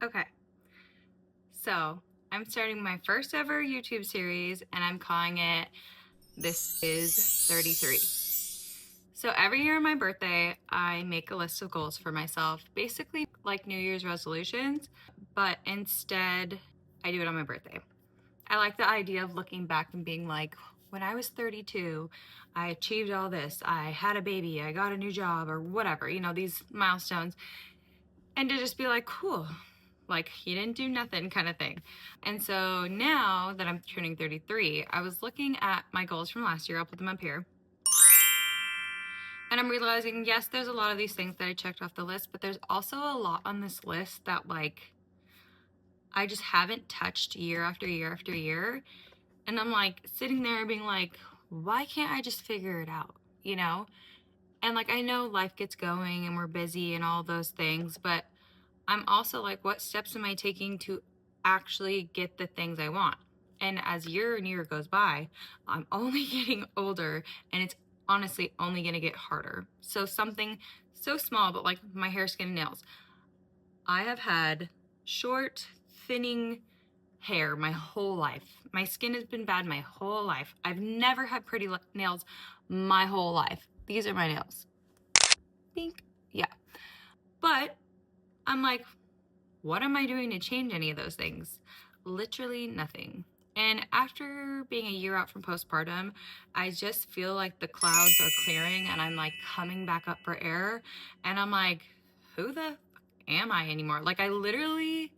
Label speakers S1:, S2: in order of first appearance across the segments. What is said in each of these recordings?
S1: Okay, so I'm starting my first ever YouTube series and I'm calling it This is 33. So every year on my birthday, I make a list of goals for myself, basically like New Year's resolutions, but instead I do it on my birthday. I like the idea of looking back and being like, when I was 32, I achieved all this. I had a baby, I got a new job, or whatever, these milestones. And to just be like, cool, like you didn't do nothing kind of thing. And so now that I'm turning 33, I was looking at my goals from last year. I'll put them up here. And I'm realizing, yes, there's a lot of these things that I checked off the list, but there's also a lot on this list that like I just haven't touched year after year after year. And I'm like sitting there being like, why can't I just figure it out? You know? And like I know life gets going and we're busy and all those things, but I'm also like, what steps am I taking to actually get the things I want? And as year and year goes by, I'm only getting older and it's honestly only going to get harder. So something so small, but like my hair, skin, and nails. I have had short, thinning hair my whole life. My skin has been bad my whole life. I've never had pretty nails my whole life. These are my nails. Pink. Yeah. But I'm like, what am I doing to change any of those things? Literally nothing. And after being a year out from postpartum, I just feel like the clouds are clearing and I'm like coming back up for air. And I'm like, who the am I anymore? Like, I literally,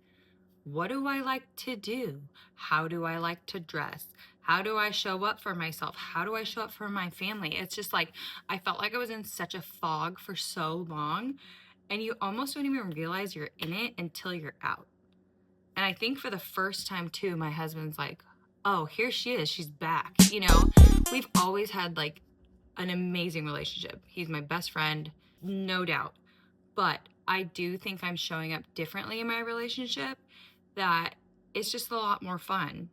S1: what do I like to do? How do I like to dress? How do I show up for myself? How do I show up for my family? It's just like, I felt like I was in such a fog for so long. And you almost don't even realize you're in it until you're out. And I think for the first time too, my husband's like, oh, here she is. She's back. We've always had like an amazing relationship. He's my best friend, no doubt. But I do think I'm showing up differently in my relationship, that it's just a lot more fun.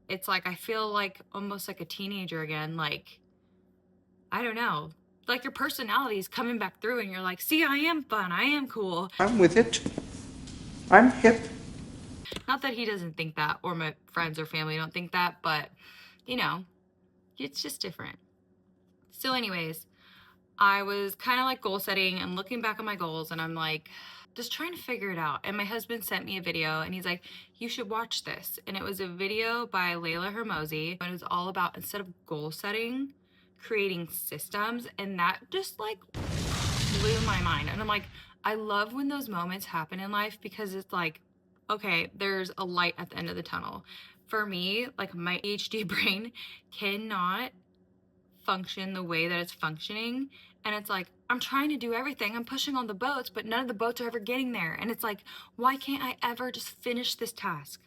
S1: It's like I feel like almost like a teenager again. Like, I don't know. Like your personality is coming back through and you're like, see, I am fun. I am cool.
S2: I'm with it. I'm hip.
S1: Not that he doesn't think that, or my friends or family don't think that, but it's just different. So anyways, I was kind of like goal setting and looking back on my goals and I'm like, just trying to figure it out. And my husband sent me a video and he's like, you should watch this. And it was a video by Layla Hermosi. And it was all about, instead of goal setting, creating systems. And that just like blew my mind. And I'm like, I love when those moments happen in life because it's like, okay, there's a light at the end of the tunnel. For me, like my ADHD brain cannot function the way that it's functioning. And it's like, I'm trying to do everything. I'm pushing on the boats, but none of the boats are ever getting there. And it's like, why can't I ever just finish this task?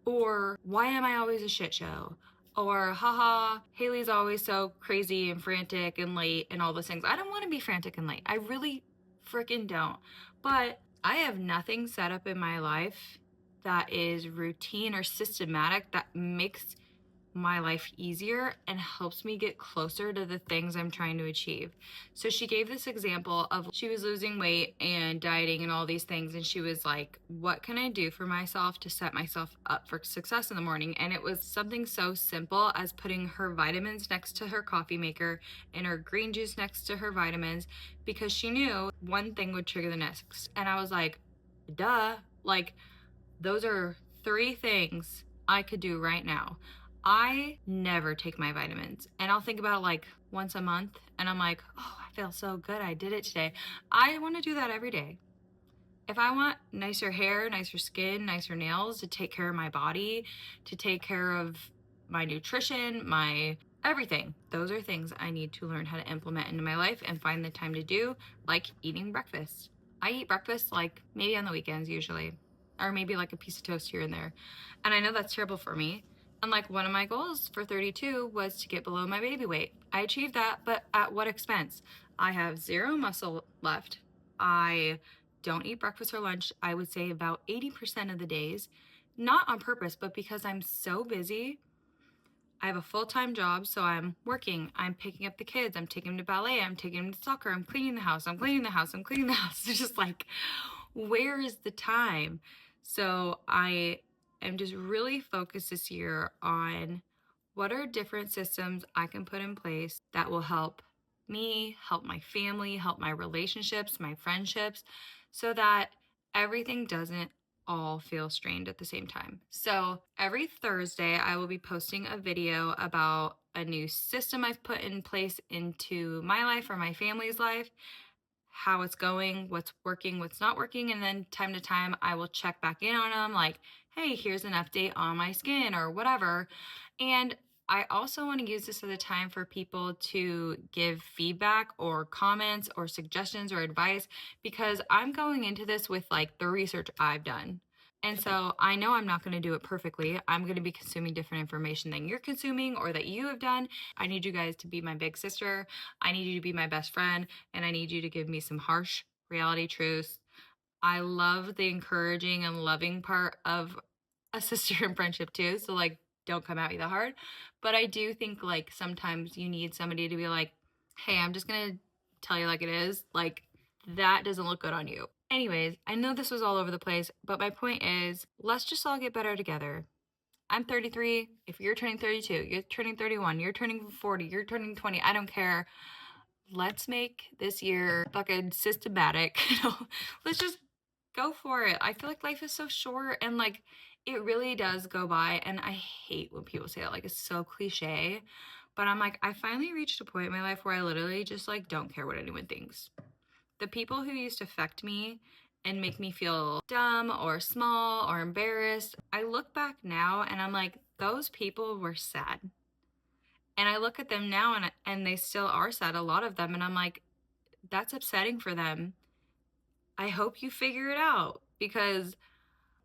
S1: Or why am I always a shit show? Or haha, Haley's always so crazy and frantic and late and all those things. I don't want to be frantic and late. I really freaking don't. But I have nothing set up in my life that is routine or systematic that makes my life easier and helps me get closer to the things I'm trying to achieve. So she gave this example of she was losing weight and dieting and all these things. And she was like, what can I do for myself to set myself up for success in the morning? And it was something so simple as putting her vitamins next to her coffee maker and her green juice next to her vitamins, because she knew one thing would trigger the next. And I was like, duh, like those are 3 things I could do right now. I never take my vitamins and I'll think about it like once a month and I'm like, oh, I feel so good. I did it today. I want to do that every day. If I want nicer hair, nicer skin, nicer nails, to take care of my body, to take care of my nutrition, my everything, those are things I need to learn how to implement into my life and find the time to do, like eating breakfast. I eat breakfast like maybe on the weekends usually, or maybe like a piece of toast here and there. And I know that's terrible for me. And like one of my goals for 32 was to get below my baby weight. I achieved that, but at what expense? I have 0 muscle left. I don't eat breakfast or lunch, I would say about 80% of the days, not on purpose, but because I'm so busy. I have a full-time job, so I'm working, I'm picking up the kids, I'm taking them to ballet, I'm taking them to soccer, I'm cleaning the house, I'm cleaning the house, I'm cleaning the house. It's just like, where is the time? So I am just really focused this year on what are different systems I can put in place that will help me, help my family, help my relationships, my friendships, so that everything doesn't all feel strained at the same time. So every Thursday, I will be posting a video about a new system I've put in place into my life or my family's life, how it's going, what's working, what's not working. And then time to time, I will check back in on them like, hey, here's an update on my skin or whatever. And I also want to use this as a time for people to give feedback or comments or suggestions or advice, because I'm going into this with like the research I've done. And so I know I'm not going to do it perfectly. I'm going to be consuming different information than you're consuming or that you have done. I need you guys to be my big sister. I need you to be my best friend. And I need you to give me some harsh reality truths. I love the encouraging and loving part of a sister in friendship too. So, like, don't come at me that hard. But I do think, like, sometimes you need somebody to be like, hey, I'm just going to tell you like it is. Like, that doesn't look good on you. Anyways, I know this was all over the place, but my point is, let's just all get better together. I'm 33. If you're turning 32, you're turning 31, you're turning 40, you're turning 20, I don't care. Let's make this year fucking systematic. Let's just go for it. I feel like life is so short and like it really does go by. And I hate when people say it, like it's so cliche. But I'm like, I finally reached a point in my life where I literally just like don't care what anyone thinks. The people who used to affect me and make me feel dumb or small or embarrassed, I look back now and I'm like, those people were sad. And I look at them now and they still are sad, a lot of them. And I'm like, that's upsetting for them. I hope you figure it out, because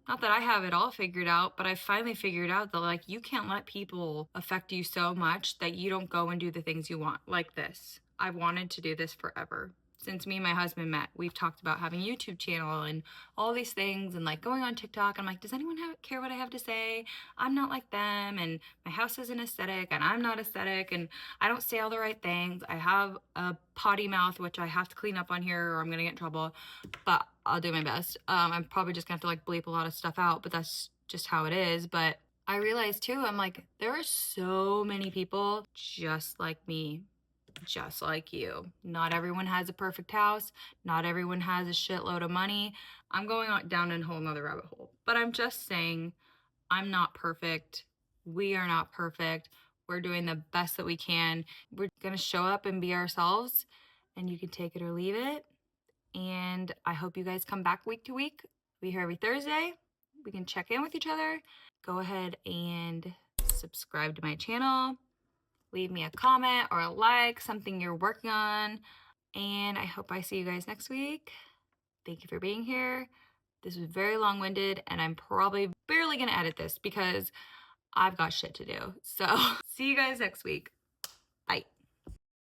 S1: not that I have it all figured out, but I finally figured out that like you can't let people affect you so much that you don't go and do the things you want, like this. I've wanted to do this forever. Since me and my husband met, we've talked about having a YouTube channel and all these things and like going on TikTok. I'm like, does anyone care what I have to say? I'm not like them, and my house isn't aesthetic and I'm not aesthetic, and I don't say all the right things. I have a potty mouth, which I have to clean up on here or I'm gonna get in trouble, but I'll do my best. I'm probably just gonna have to like bleep a lot of stuff out, but that's just how it is. But I realized too, I'm like, there are so many people just like me, just like you. Not everyone has a perfect house. Not everyone has a shitload of money. I'm going down in a whole nother rabbit hole. But I'm just saying, I'm not perfect. We are not perfect. We're doing the best that we can. We're gonna show up and be ourselves, and you can take it or leave it. And I hope you guys come back week to week. We're here every Thursday. We can check in with each other. Go ahead and subscribe to my channel. Leave me a comment or a like, something you're working on. And I hope I see you guys next week. Thank you for being here. This was very long-winded, and I'm probably barely going to edit this because I've got shit to do. So see you guys next week.